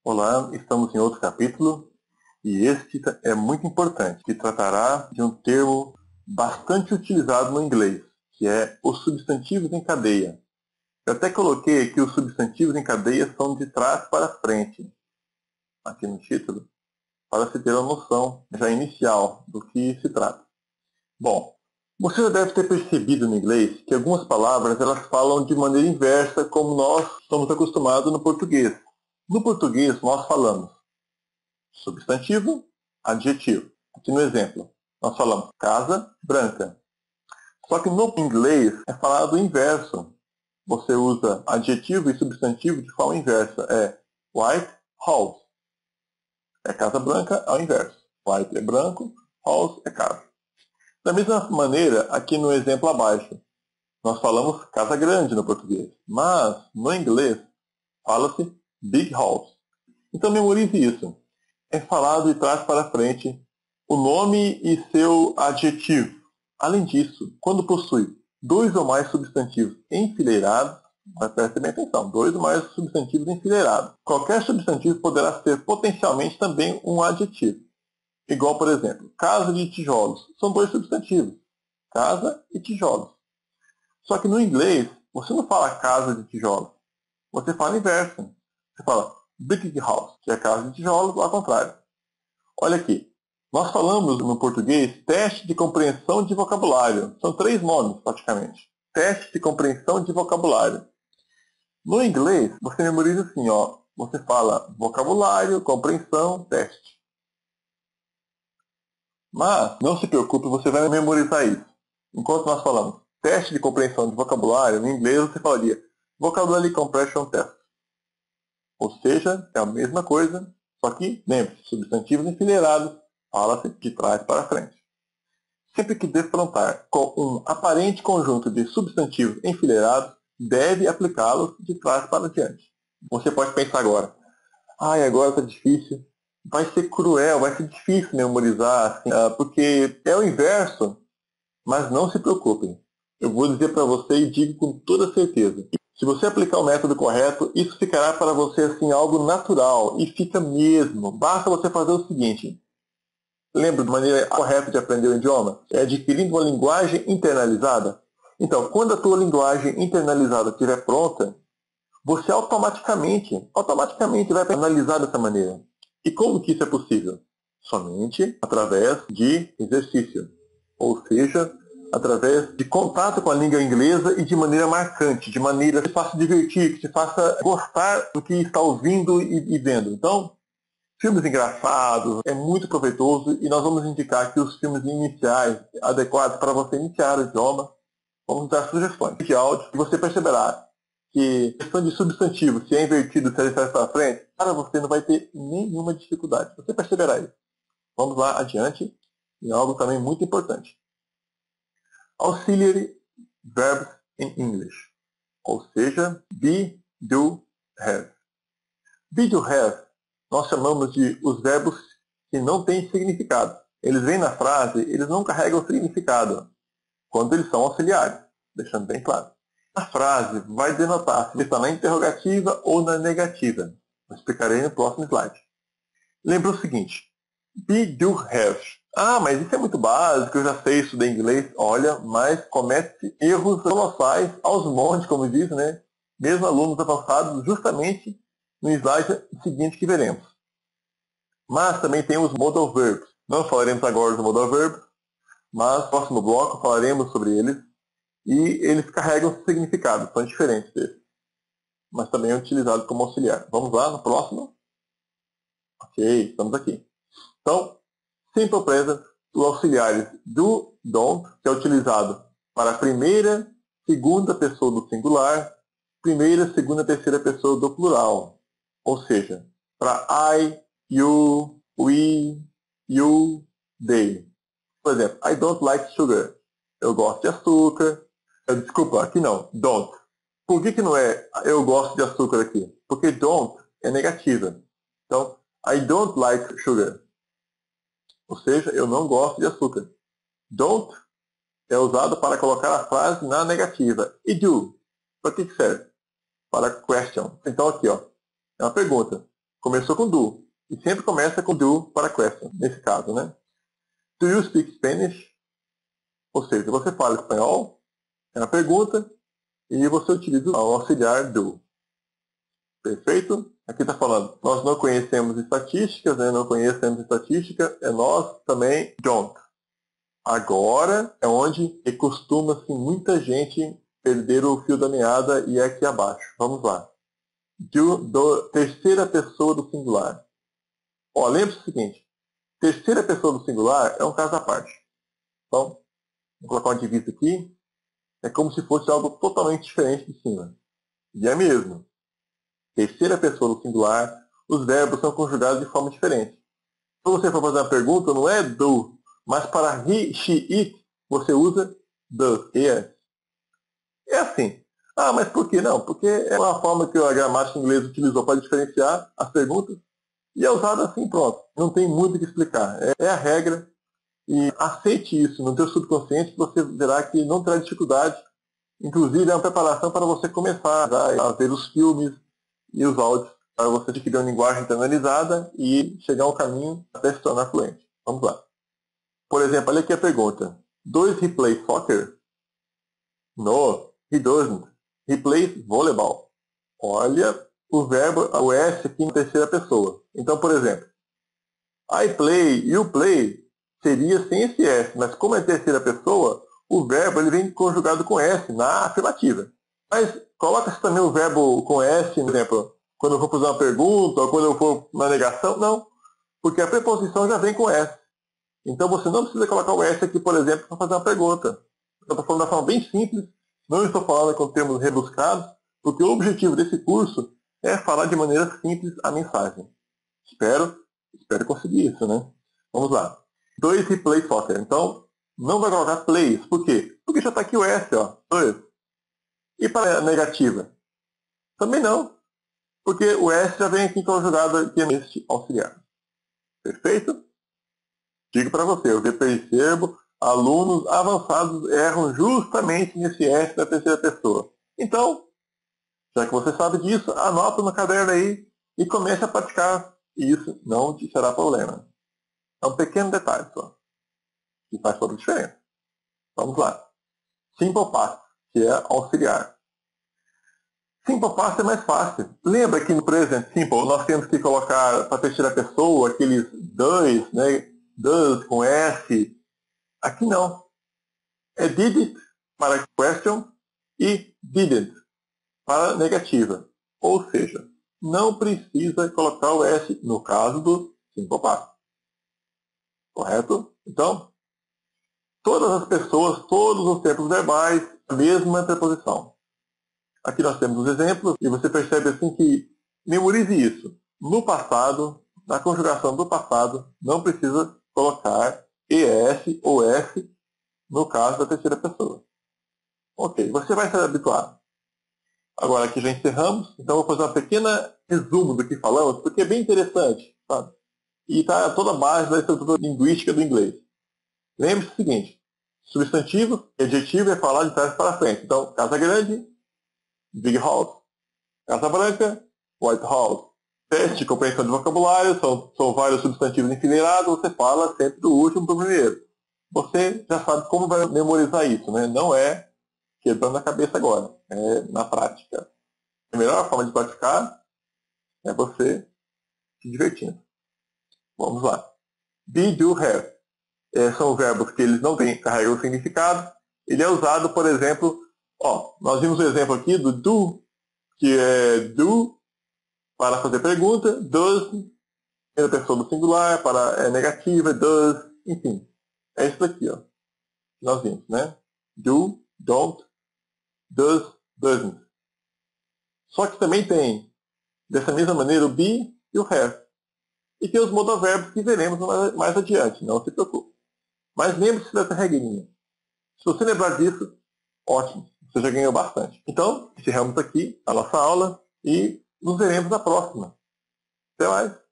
Olá, estamos em outro capítulo e este é muito importante, que tratará de um termo bastante utilizado no inglês, que é os substantivos em cadeia. Eu até coloquei que os substantivos em cadeia são de trás para frente, aqui no título, para se ter uma noção já inicial do que se trata. Bom, você já deve ter percebido no inglês que algumas palavras elas falam de maneira inversa como nós estamos acostumados no português. No português nós falamos substantivo, adjetivo. Aqui no exemplo, nós falamos casa branca. Só que no inglês é falado o inverso. Você usa adjetivo e substantivo de forma inversa. É white house. É casa branca ao inverso. White é branco, house é casa. Da mesma maneira, aqui no exemplo abaixo, nós falamos casa grande no português. Mas no inglês fala-se big house. Então memorize isso. É falado de trás para frente o nome e seu adjetivo. Além disso, quando possui dois ou mais substantivos enfileirados, mas preste bem atenção, dois ou mais substantivos enfileirados, qualquer substantivo poderá ser potencialmente também um adjetivo. Igual, por exemplo, casa de tijolos. São dois substantivos, casa e tijolos. Só que no inglês, você não fala casa de tijolos, você fala inverso. Você fala brick house, que é casa de tijolos, ou ao contrário. Olha aqui, nós falamos no português teste de compreensão de vocabulário. São 3 nomes, praticamente. Teste de compreensão de vocabulário. No inglês, você memoriza assim, ó. Você fala vocabulário, compreensão, teste. Mas, não se preocupe, você vai memorizar isso. Enquanto nós falamos teste de compreensão de vocabulário, no inglês você falaria Vocabulary Comprehension Test. Ou seja, é a mesma coisa, só que, lembre-se, substantivos enfileirados, fala-se de trás para frente. Sempre que defrontar com um aparente conjunto de substantivos enfileirados, deve aplicá-los de trás para diante. Você pode pensar agora, agora está difícil, vai ser cruel, vai ser difícil memorizar, assim, porque é o inverso, mas não se preocupem. Eu vou dizer para você e digo com toda certeza. Se você aplicar o método correto, isso ficará para você assim algo natural e fica mesmo. Basta você fazer o seguinte. Lembra de maneira correta de aprender o idioma? É adquirindo uma linguagem internalizada. Então, quando a tua linguagem internalizada estiver pronta, você automaticamente vai analisar dessa maneira. E como que isso é possível? Somente através de exercício. Ou seja, através de contato com a língua inglesa e de maneira marcante, de maneira que te faça divertir, que te faça gostar do que está ouvindo e vendo. Então, filmes engraçados é muito proveitoso e nós vamos indicar aqui os filmes iniciais adequados para você iniciar o idioma. Vamos dar sugestões de áudio e você perceberá que questão de substantivo, se é invertido, se é de trás para frente, para você não vai ter nenhuma dificuldade. Você perceberá isso. Vamos lá adiante em algo também muito importante. Auxiliary verbs in English, ou seja, be, do, have. Be, do, have, nós chamamos de os verbos que não têm significado. Eles vêm na frase, eles não carregam significado, quando eles são auxiliares, deixando bem claro. A frase vai denotar se está na interrogativa ou na negativa. Eu explicarei no próximo slide. Lembra o seguinte, be, do, have. Mas isso é muito básico, eu já sei isso de inglês. Olha, mas comete erros colossais aos montes, como diz, né? Mesmo alunos avançados, justamente no slide seguinte que veremos. Mas também tem os modal verbs. Não falaremos agora dos modal verbs, mas no próximo bloco falaremos sobre eles. E eles carregam significados, são diferentes desses. Mas também é utilizado como auxiliar. Vamos lá no próximo? Ok, estamos aqui. Então, simple present, os auxiliares do, don't, que é utilizado para a primeira, segunda pessoa do singular, primeira, segunda, terceira pessoa do plural. Ou seja, para I, you, we, you, they. Por exemplo, I don't like sugar. Eu gosto de açúcar. Desculpa, aqui não, don't. Por que não é eu gosto de açúcar aqui? Porque don't é negativa. Então, I don't like sugar. Ou seja, eu não gosto de açúcar. Don't é usado para colocar a frase na negativa. E do? Para que serve? Para question. Então aqui, ó, é uma pergunta. começou com do. E sempre começa com do para question, nesse caso, né? Do you speak Spanish? Ou seja, você fala espanhol? É uma pergunta e você utiliza o auxiliar do. Perfeito? Aqui está falando, nós não conhecemos estatísticas, né? Não conhecemos estatística, é nós também don't. Agora é onde costuma-se muita gente perder o fio da meada e é aqui abaixo. Vamos lá. Terceira pessoa do singular. Ó, lembre-se o seguinte, terceira pessoa do singular é um caso à parte. Então, vou colocar uma divisa aqui, é como se fosse algo totalmente diferente de cima. E é mesmo. Terceira pessoa do singular, os verbos são conjugados de forma diferente. Se você for fazer uma pergunta, não é do, mas para he, she, it, você usa does, yes. É assim. Ah, mas por que não? Porque é uma forma que a gramática inglesa utilizou para diferenciar as perguntas e é usada assim, pronto. Não tem muito o que explicar. É a regra e aceite isso no seu subconsciente que você verá que não terá dificuldade. Inclusive é uma preparação para você começar a ver os filmes e os áudios para você adquirir uma linguagem internalizada e chegar ao caminho até se tornar fluente. Vamos lá. Por exemplo, olha aqui a pergunta. Does he play soccer? No, he doesn't. He plays volleyball. Olha o verbo, o S aqui na terceira pessoa. Então, por exemplo, I play, you play seria sem esse S, mas como é terceira pessoa, o verbo ele vem conjugado com S na afirmativa. Mas coloca-se também o verbo com S, por exemplo, quando eu for fazer uma pergunta ou quando eu for na negação? Não, porque a preposição já vem com S. Então você não precisa colocar o S aqui, por exemplo, para fazer uma pergunta. Eu estou falando de uma forma bem simples, não estou falando com termos rebuscados, porque o objetivo desse curso é falar de maneira simples a mensagem. Espero conseguir isso, né? Vamos lá. Dois he play soccer. Então, não vai colocar plays. Por quê? Porque já está aqui o S, ó. Dois. E para a negativa? Também não. Porque o S já vem aqui conjugado aqui neste auxiliar. Perfeito? Digo para você, eu percebo, alunos avançados erram justamente nesse S da terceira pessoa. Então, já que você sabe disso, anota no caderno aí e comece a praticar. E isso não te será problema. É um pequeno detalhe só, que faz toda a diferença. Vamos lá. Simple past, que é auxiliar. Simple past é mais fácil. Lembra que no present simple nós temos que colocar para a terceira pessoa aqueles does, né? Does com S. Aqui não. É did it para question e didn't para negativa. Ou seja, não precisa colocar o S no caso do simple past. Correto? Então, todas as pessoas, todos os tempos verbais, a mesma preposição. Aqui nós temos os exemplos e você percebe assim que memorize isso. No passado, na conjugação do passado, não precisa colocar ES ou S no caso da terceira pessoa. Ok, você vai se habituar. Agora aqui já encerramos, então vou fazer uma pequena resumo do que falamos, porque é bem interessante, sabe? E está toda a base da estrutura linguística do inglês. Lembre-se do seguinte, substantivo e adjetivo é falar de trás para frente. Então, casa grande, big house. Casa branca, white house. Teste de compreensão de vocabulário, são vários substantivos enfileirados, você fala sempre do último para o primeiro. Você já sabe como vai memorizar isso, né? Não é quebrando a cabeça agora, é na prática. A melhor forma de praticar é você se divertindo. Vamos lá. Be, do, have. São verbos que eles não têm carregam significado. Ele é usado, por exemplo, nós vimos o exemplo aqui do do, que é do para fazer pergunta, does, primeira pessoa do singular, para negativa, does, enfim. É isso daqui, ó. Nós vimos, né? Do, don't, does, doesn't. Só que também tem, dessa mesma maneira, o be e o have. E tem os modoverbos que veremos mais adiante, não se preocupe. Mas lembre-se dessa regrinha. Se você lembrar disso, ótimo, você já ganhou bastante. Então, encerramos aqui a nossa aula e nos veremos na próxima. Até mais!